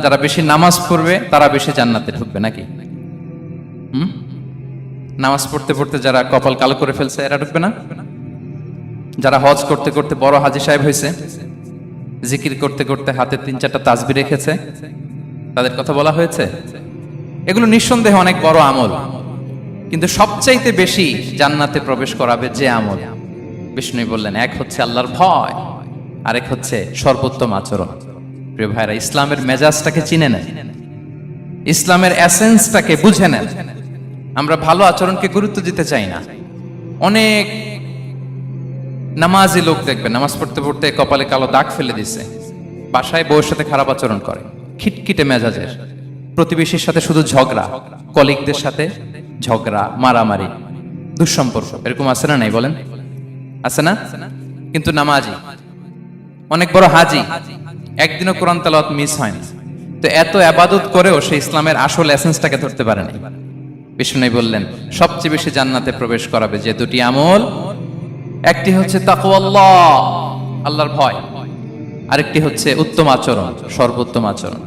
যারা বেশি নামাজ পড়বে তারা বেশি জান্নাতে ঢুকবে নাকি? নামাজ পড়তে পড়তে যারা কপাল কালো করে ফেলছে এরা ঢুকবে না? যারা হজ করতে করতে বড় হাজী সাহেব হয়েছে, জিকির করতে করতে হাতে 3-4টা তাসবিহ রেখেছে, তাদের কথা বলা হয়েছে? এগুলো নিঃসন্দেহে অনেক বড় আমল, কিন্তু সবচাইতে বেশি জান্নাতে প্রবেশ করাবে যে আমল, বিষ্ণু বললেন, এক হচ্ছে আল্লাহর ভয়, আরেক হচ্ছে সর্বোত্তম আচরণ। প্রিয় ভাইরা, ইসলামের মেজাজটাকে চিনে নেন, ইসলামের এসেন্সটাকে বুঝে নেন। আমরা ভালো আচরণকে গুরুত্ব দিতে চাই না। অনেক নামাজি লোক দেখবেন নামাজ পড়তে পড়তে কপালে কালো দাগ ফেলে দিছে, বাসায় বউয়ের সাথে খারাপ আচরণ করে, খিটখিটে মেজাজের, প্রতিবেশীর সাথে শুধু ঝগড়া, কলিগদের সাথে ঝগড়া, মারামারি, দুঃসম্পর্ক, এরকম আছে না নাই বলেন? আছে না? কিন্তু নামাজি, অনেক বড় হাজি, একদিনও কোরআন তেলাওয়াত মিস হয় না, তো এত ইবাদত করেও সে ইসলামের আসল এসেন্সটাকে ধরতে পারে নাই। বিষ্ণু বললেন, সবচেয়ে বেশি জান্নাতে প্রবেশ করাবে যে দুটি আমল, একটি হচ্ছে তাকওয়াল্লাহ, আল্লাহর ভয়, আরেকটি হচ্ছে উত্তম আচরণ, সর্বোত্তম আচরণ।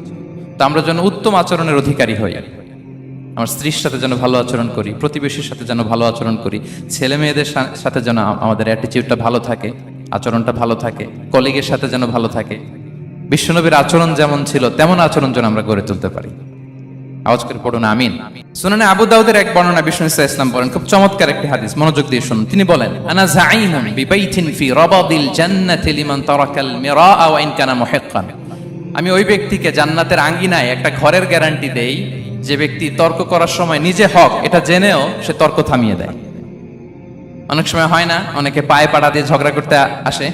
তো আমরা যেন উত্তম আচরণের অধিকারী হই, আমার স্ত্রীর সাথে যেন ভালো আচরণ করি, প্রতিবেশীর সাথে যেন ভালো আচরণ করি, ছেলে মেয়েদের সাথে যেন আমাদের অ্যাটিটিউডটা ভালো থাকে, আচরণটা ভালো থাকে, কলিগের সাথে যেন ভালো থাকে। বিশ্বনবীর আচরণ যেমন ছিল তেমন আচরণ যেন আমরা গড়ে তুলতে পারি। আওয়াজ করে পড়ুন আমিন। সুনানে আবু দাউদের এক বর্ণনা বিষ্ণু ইসলাম বলেন, খুব চমৎকার একটি হাদিস, মনোযোগ দিয়ে শুনুন। তিনি বলেন, আনা যাঈনুন বিবাইতিন ফি রাবাদিল জান্নাতি লিমান তারাকাল মিরাআ ওয়া ইন কানা মুহিক্কান। আমি ওই ব্যক্তিকে জান্নাতের আঙ্গিনায় একটা ঘরের গ্যারান্টি দেই যে ব্যক্তি তর্ক করার সময় নিজে হক এটা জেনেও সে তর্ক থামিয়ে দেয়। অনেক সময় হয় না, অনেকে পায়ে পাড়া দিয়ে ঝগড়া করতে আসে,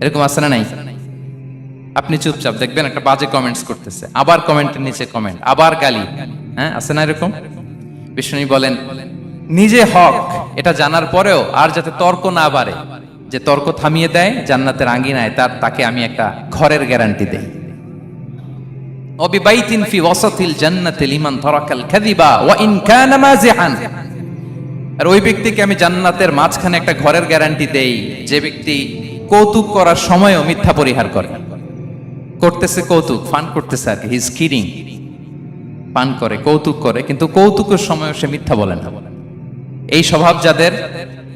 এরকম আছে না নাই? আপনি চুপচাপ দেখবেন একটা বাজে কমেন্টস করতেছে, আবার কমেন্টের নিচে কমেন্ট, আবার গালি, হ্যাঁ আছে না এরকম? বিষ্ণু বলেন, নিজে হক এটা জানার পরেও আর যাতে তর্ক না বাড়ে, যে তর্ক থামিয়ে দেয় জান্নাতের আঙ্গিনায়, তাকে আমি একটা ঘরের গ্যারান্টি দেই। ওয়াবিবাইতিন ফি ওয়াসাতিল জান্নাতি লিমান তারাকাল কাযিবা ওয়া ইন কানা মাযিহান। আর ওই ব্যক্তিকে আমি জান্নাতের মাঝখানে একটা ঘরের গ্যারান্টি দেই যে ব্যক্তি কৌতুক করার সময়ও মিথ্যা পরিহার করে। করতেছে কৌতুক, ফান করতেছে আর কি, হি ইজ কিডিং, পান করে, কৌতুক করে, কিন্তু কৌতুকের সময়ও সে মিথ্যা বলে না। এই স্বভাব যাদের,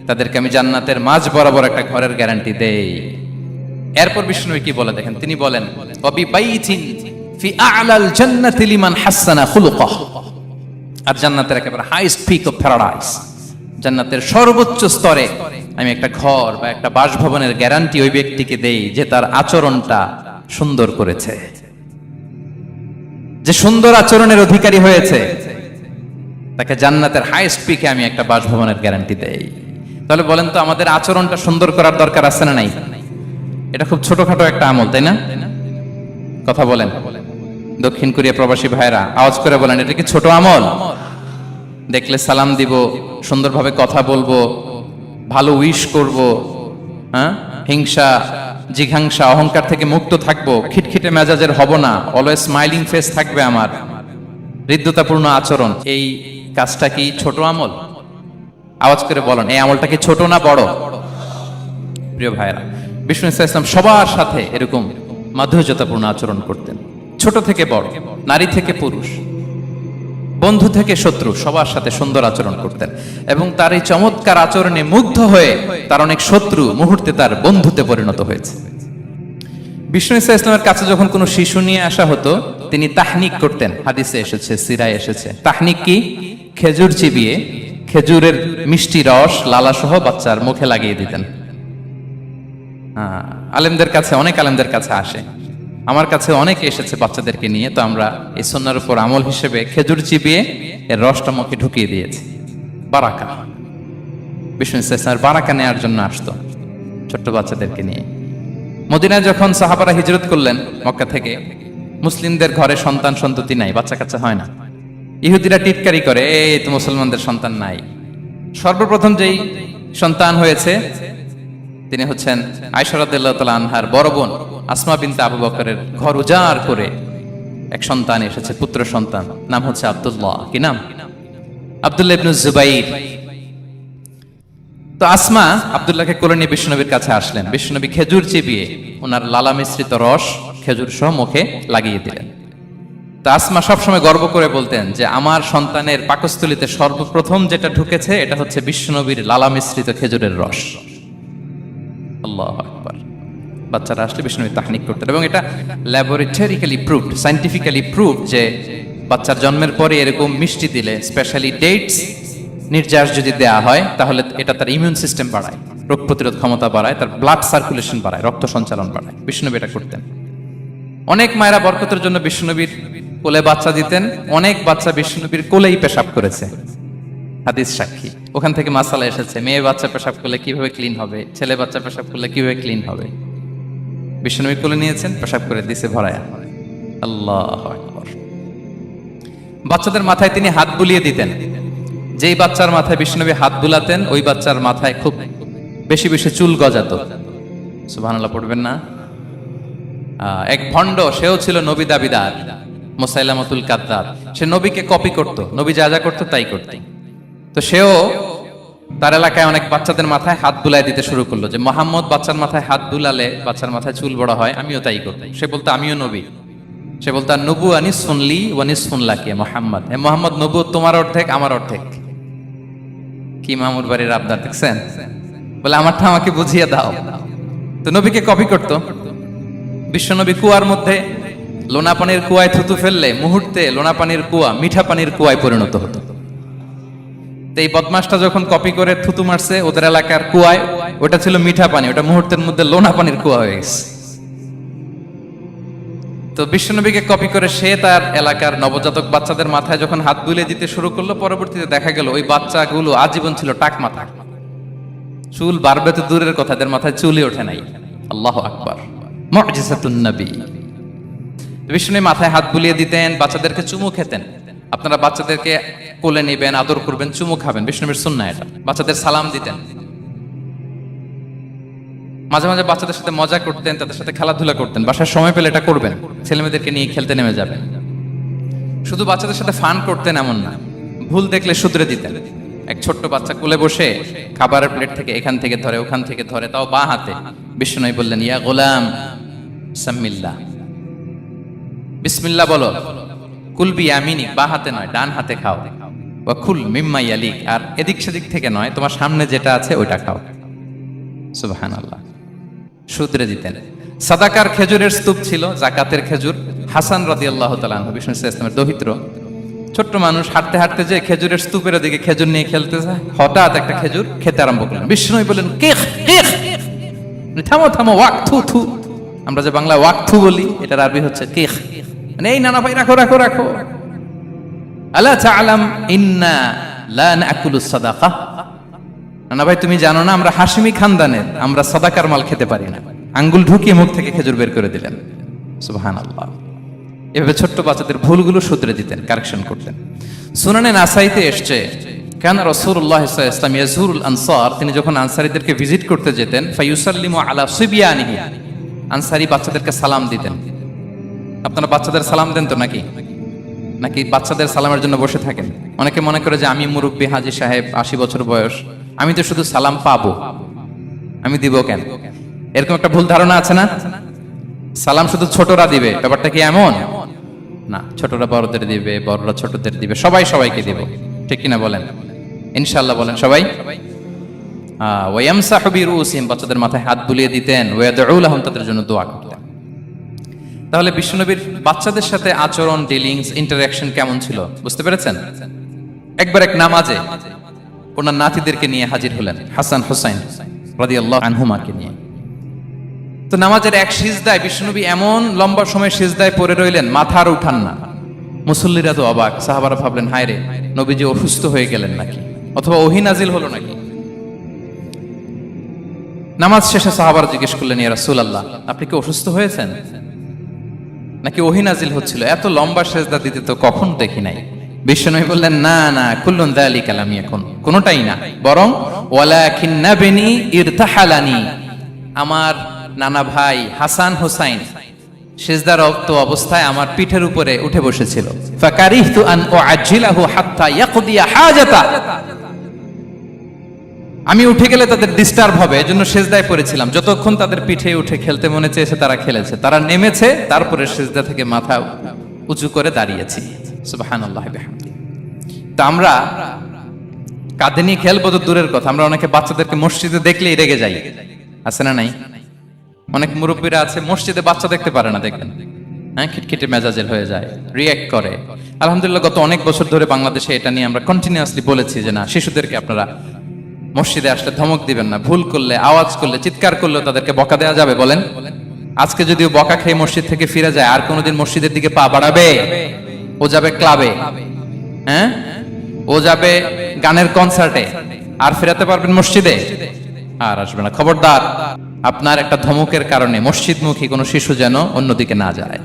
তাদেরকে আমি জান্নাতের মাঝ বরাবর একটা ঘরের গ্যারান্টি দেই। এরপর বিষ্ণু কি বলে দেখেন, তিনি বলেন, ওয়াবিবাইতিন ফি আ'লাল জান্নাতি লিমান হাসানা খুলুকাহ। আর জান্নাতের একেবারে হাইস্ট পিক অফ প্যারাডাইস, জান্নাতের সর্বোচ্চ স্তরে আমি একটা ঘর বা একটা বাসভবনের গ্যারান্টি ওই ব্যক্তিকে দেই যে তার আচরণটা সুন্দর করেছে, যে সুন্দর আচরণের অধিকারী হয়েছে, তাকে জান্নাতের হাইস্ট পিকে আমি একটা বাসভবনের গ্যারান্টি দেই। তাহলে বলেন তো, আমাদের আচরণটা সুন্দর করার দরকার আছে না নাই? এটা খুব ছোটখাটো একটা আমল, তাই না? কথা বলেন, দক্ষিণ কোরিয়া প্রবাসী ভাইরা আওয়াজ করে বলেন, এটা কি ছোট আমল? দেখলে সালাম দিব, সুন্দরভাবে কথা বলবো, ভালো উইশ করব, হ্যাঁ, হিংসা জিঘাংসা অহংকার থেকে মুক্ত থাকবো, খিটখিটে মেজাজের হব না, অলওয়েজ স্মাইলিং ফেস থাকবে আমার, হৃদ্যতাপূর্ণ আচরণ। এই কাজটা কি ছোট আমল? আওয়াজ করে বলেন, এই আমলটা কি ছোট না বড়? প্রিয় ভাইরা, বিষ্ণু ইসলাম সবার সাথে এরকম মাধুর্যতাপূর্ণ আচরণ করতেন, ছোট থেকে বড়, নারী থেকে পুরুষ, বন্ধু থেকে শত্রু, সবার সাথে সুন্দর আচরণ করতেন। এবং তার এই চমৎকার আচরণে মুগ্ধ হয়ে তার অনেক শত্রু মুহূর্তে তার বন্ধুতে পরিণত হয়েছে। বিষ্ণু ইসলামের কাছে যখন কোনো শিশু নিয়ে আসা হতো, তিনি তাহনিক করতেন, হাদিসে এসেছে, সিরায় এসেছে। তাহনিক কি? খেজুর চিবিয়ে খেজুরের মিষ্টি রস লালা সহ বাচ্চার মুখে লাগিয়ে দিতেন। আলেমদের কাছে, অনেক আলেমদের কাছে আসে, আমার কাছে অনেকে এসেছে বাচ্চাদেরকে নিয়ে, তো আমরা এই সুন্নাহর উপর আমল হিসেবে খেজুর চিবিয়ে এর রসটা মুখে ঢুকিয়ে দিয়েছি। বারাকা, বিষ্ণু ইসলামের বারাকা নেওয়ার জন্য আসতো ছোট্ট বাচ্চাদেরকে নিয়ে। মদিনায় যখন সাহাবারা হিজরত করলেন মক্কা থেকে, মুসলিমদের ঘরে সন্তান সন্ততি নাই, বাচ্চা কাচ্চা হয় না। ইহুদিরা টিটকারি করে, এই তো মুসলমানদের সন্তান নাই। সর্বপ্রথম যেই সন্তান হয়েছে তিনি হচ্ছেন আয়েশা রাদিয়াল্লাহু তাআলা আনহার বড় বোন আসমা বিনতে আবু বকরের ঘর উজাড় করে এক সন্তান এসেছে, পুত্র সন্তান, নাম হচ্ছে আব্দুল্লাহ। কি নাম? আব্দুল্লাহ ইবনে জুবাইর। তো আসমা আব্দুল্লাহকে কোলে নিয়ে বিশ্বনবীর কাছে আসলেন। বিশ্বনবী খেজুর চিবিয়ে ওনার লালা মিশ্রিত রস খেজুর সহ মুখে লাগিয়ে দিলেন। তো আসমা সবসময় গর্ব করে বলতেন যে আমার সন্তানের পাকস্থলীতে সর্বপ্রথম যেটা ঢুকেছে এটা হচ্ছে বিশ্বনবীর লালা মিশ্রিত খেজুরের রস। আল্লাহু আকবার। বাচ্চারা আসলে বিষ্ণু তাহনিক করতেন এবং এটা ল্যাবরেটরিক্যালি প্রুভড, সায়েন্টিফিক্যালি প্রুভড যে বাচ্চার জন্মের পরে এরকম মিষ্টি দিলে, স্পেশালি ডেটস নির্যাস যদি দেয়া হয়, তাহলে এটা তার ইমিউন সিস্টেম বাড়ায়, রোগ প্রতিরোধ ক্ষমতা বাড়ায়, তার ব্লাড সার্কুলেশন বাড়ায়, রক্ত সঞ্চালন বাড়ায়। বিষ্ণুনবী এটা করতেন। অনেক মায়েরা বরকতের জন্য বিষ্ণুনবীর কোলে বাচ্চা দিতেন, অনেক বাচ্চা বিষ্ণুনবীর কোলেই পেশাব করেছে, হাদিস সাক্ষী। ওখান থেকে মাসালা এসেছে, মেয়ে বাচ্চা পেশাব করলে কিভাবে ক্লিন হবে, ছেলে বাচ্চা পেশাব করলে কিভাবে ক্লিন হবে। বিষ্ণুনবী কোলে নিয়েছেন, পেশাব করে দিছে ভরায়া। আল্লাহু আকবার। বাচ্চাদের মাথায় তিনি হাত বুলিয়ে দিতেন। যেই বাচ্চার মাথায় বিষ্ণুনবী হাত বুলাতেন, ওই বাচ্চার মাথায় খুব বেশি বেশি চুল গজাতো। সুবহানাল্লাহ পড়বেন না? এক ভণ্ড, সেও ছিল নবী দাবিদার, মুসাইলামাতুল কাদ্দাব। সে নবীকে কপি করত, নবী যা যা করতো তাই করত। তো সেও তার এলাকায় অনেক বাচ্চাদের মাথায় হাত বুলাই দিতে শুরু করলো, যে মোহাম্মদ বাচ্চার মাথায় হাত বুলালে বাচ্চার মাথায় চুল বড় হয়, আমিও তাই করব। সে বলতো আমিও নবী। সে বলতো নবু আনিস শুনলি ওয়ানিস শুনলাকে মোহাম্মদ, হে মোহাম্মদ, নবু তোমার অর্ধেক আমার অর্ধেক। কি মামুর বাড়ির আবদার দেখছেন? বলে আমারটা আমাকে বুঝিয়ে দাও। তো নবীকে কপি করত। বিশ্বনবী কুয়ার মধ্যে লোনা পানির কুয়ায় থুতু ফেললে মুহূর্তে লোনা পানির কুয়া মিঠা পানির কুয়ায় পরিণত হতো। তো এই বদমাসটা যখন কপি করে থুতু মারছে ওদের এলাকার কুয়ায়, ওটা ছিল মিঠা পানি, ওটা মুহূর্তের মধ্যে লোনা পানির কুয়া হয়ে গেছে। তো বিশ্বনবীকে কপি করে সে তার এলাকার নবজাতক বাচ্চাদের মাথায় যখন হাত বুলিয়ে দিতে শুরু করলো, পরবর্তীতে দেখা গেল ওই বাচ্চাগুলো আজীবন ছিল টাক মাথা। চুল বাড়বে তো দূরের কথা, এদের মাথায় চুলই ওঠে নাই। আল্লাহু আকবার। মুআজিজাতুন নবী। বিষ্ণু মাথায় হাত বুলিয়ে দিতেন, বাচ্চাদেরকে চুমু খেতেন। আপনারা বাচ্চাদেরকে কোলে নেবেন, আদর করবেন, চুমু খাবেন, বিষ্ণুবীর সুন্নাহ এটা। বাচ্চাদের সালাম দিতেন। মাঝে মাঝে বাচ্চাদের সাথে মজা করতেন, তাদের সাথে খেলাধুলা করতেন। বাসার সময় পেলে এটা করবেন, ছেলেমেয়েদেরকে নিয়ে খেলতে নেমে যাবেন। শুধু বাচ্চাদের সাথে ফান করতেন এমন না, ভুল দেখলে শুধরে দিতেন। এক ছোট্ট বাচ্চা কোলে বসে খাবারের প্লেট থেকে এখান থেকে ধরে ওখান থেকে ধরে, তাও বাঁ হাতে। বিষ্ণু বললেন ইয়া গোলাম সাম্মিল্লাহ, বিসমিল্লাহ বলো। কুলবি ইয়ামিনিক, বাঁ হাতে নয় ডান হাতে খাও। ওয়া কুল মিম্মা ইয়ালিক, আর এদিক সেদিক থেকে নয়, তোমার সামনে যেটা আছে ওইটা খাও। সুবহানাল্লাহ। শুধরে দিতেন। সাদাকার খেজুরের স্তূপ ছিল, জাকাতের খেজুর। হাসান রাদিয়াল্লাহু তাআলা আনহু, বিষ্ণু ইসলামের দৌহিত্র, ছোট্ট মানুষ, হাঁটতে হাঁটতে যে খেজুরের স্তূপের দিকে খেজুর নিয়ে খেলতেছে, হঠাৎ একটা খেজুর খেতে আরম্ভ করলেন। বিষ্ণু বললেন কেখ কেখ, থামো থামো, ওয়াক থু থু। আমরা যে বাংলা ওয়াক থু বলি, এটার আরবি হচ্ছে কেখ। মানে এই নানা ভাই রাখো রাখো রাখো। আলা তাআলাম ইন্না লা নাকুলুস সাদাকা, নানা ভাই তুমি জানো না আমরা হাশিমি খানদানের, আমরা সাদাকার মাল খেতে পারি না। আঙ্গুল ঢুকিয়ে মুখ থেকে খেজুর বের করে দিলেন। সুবহানাল্লাহ। এভাবে ছোট্ট বাচ্চাদের ভুলগুলো শুধরে দিতেন, কারেকশন করতেন। সুনানে নাসাইতে এসছে, কেন রাসূলুল্লাহ সাল্লাল্লাহু আলাইহি ওয়াসাল্লাম ইয়াজুরুল আনসার, তিনি যখন আনসারীদেরকে ভিজিট করতে যেতেন, ফায়ুসাল্লিমু আলা সিবিয়ানিহি, আনসারী বাচ্চাদেরকে সালাম দিতেন। আপনারা বাচ্চাদের সালাম দেন তো নাকি? নাকি বাচ্চাদের সালামের জন্য বসে থাকেন? অনেকে মনে করে যে আমি মুরব্বী হাজী সাহেব, 80 বছর বয়স, আমি তো শুধু সালাম পাবো, আমি দিব কেন? এরকম একটা ভুল ধারণা আছে না? সালাম শুধু ছোটরা দিবে, ব্যাপারটা কি এমন না? ছোটরা বড়দের দিবে, বড়রা ছোটদের দিবে, সবাই সবাইকে দিব, ঠিক কিনা বলেন? ইনশাআল্লাহ বলেন সবাই। ওয়ায়ামসাহু বিরুসিহিম, বাচ্চাদের মাথায় হাত বুলিয়ে দিতেন। ওয়ায়াদউ লাহুম, তাদের জন্য দোয়া করতেন। তাহলে বিশ্বনবীর বাচ্চাদের সাথে আচরণ, ডিলিংস, ইন্টারঅ্যাকশন কেমন ছিল বুঝতে পেরেছেন? একবার এক নামাজে ওনার নাতিদেরকে নিয়ে হাজির হলেন, হাসান হুসাইন রাদিয়াল্লাহু আনহুমাকে নিয়ে। তো নামাজের এক সিজদায় বিশ্বনবী এমন লম্বা সময় সিজদায় পড়ে রইলেন, মাথা আর উঠান না। মুসল্লিরা তো অবাক, সাহাবারা ভাবলেন হায় রে, নবীজি অসুস্থ হয়ে গেলেন নাকি, অথবা ওহী নাজিল হলো নাকি। নামাজ শেষে সাহাবারা জিজ্ঞেস করলেন ইয়া রাসূলুল্লাহ, আপনি কি অসুস্থ হয়েছেন নাকি ওহী নাজিল হচ্ছিল? এত লম্বা সিজদা দিতে তো কখন দেখি নাই। বিশ্বনবী বললেন না না, কুল্লুন যালিকা লাম ইয়াকুন, কোনটাই না, বরং ওয়ালাকিন্না বিনি ইরতাহালানি, আমার নানা ভাই হাসান হুসাইন সিজদারত অবস্থায় আমার পিঠের উপরে উঠে বসেছিল। ফাকারিহতু আন উআজ্জিলাহু হাত্তা ইয়াকদিয়া হাজাতা, আমি উঠে গেলে তাদের ডিস্টার্ব হবে, এজন্য সিজদায় পড়েছিলাম। যতক্ষণ তাদের পিঠে উঠে খেলতে মনে চেয়েছে তারা খেলেছে, তারা নেমেছে, তারপরে সিজদা থেকে মাথা উঁচু করে দাঁড়িয়েছি। সুবহানাল্লাহ বিহামদি। তা আমরা কাঁধে নিয়ে খেলবো তো দূরের কথা, আমরা অনেকে বাচ্চাদেরকে মসজিদে দেখলেই রেগে যাই, আছে না নাই? অনেক মুরব্বীরা আছে মসজিদে বাচ্চা দেখতে পারে না, দেখবেন হ্যাঁ, খিটখিটে মেজাজের হয়ে যায়, রিয়্যাক্ট করে। আলহামদুলিল্লাহ গত অনেক বছর ধরে বাংলাদেশে এটা নিয়ে আমরা কন্টিনিউয়াসলি বলেছি যে না, শিশুদেরকে আপনারা মসজিদে আসলে ধমক দিবেন না, ভুল করলে, আওয়াজ করলে, চিৎকার করলেও তাদেরকে বকা দেওয়া যাবে? বলেন। আজকে যদিও বকা খেয়ে মসজিদ থেকে ফিরে যায়, আর কোনোদিন মসজিদের দিকে পা বাড়াবে? ও যাবে ক্লাবে, হ্যাঁ, ও যাবে গানের কনসার্টে, আর ফেরাতে পারবেন মসজিদে? আর আসবে না। খবরদার, আপনার একটা ধমকের কারণে মসজিদমুখী কোনো শিশু যেন অন্যদিকে না যায়।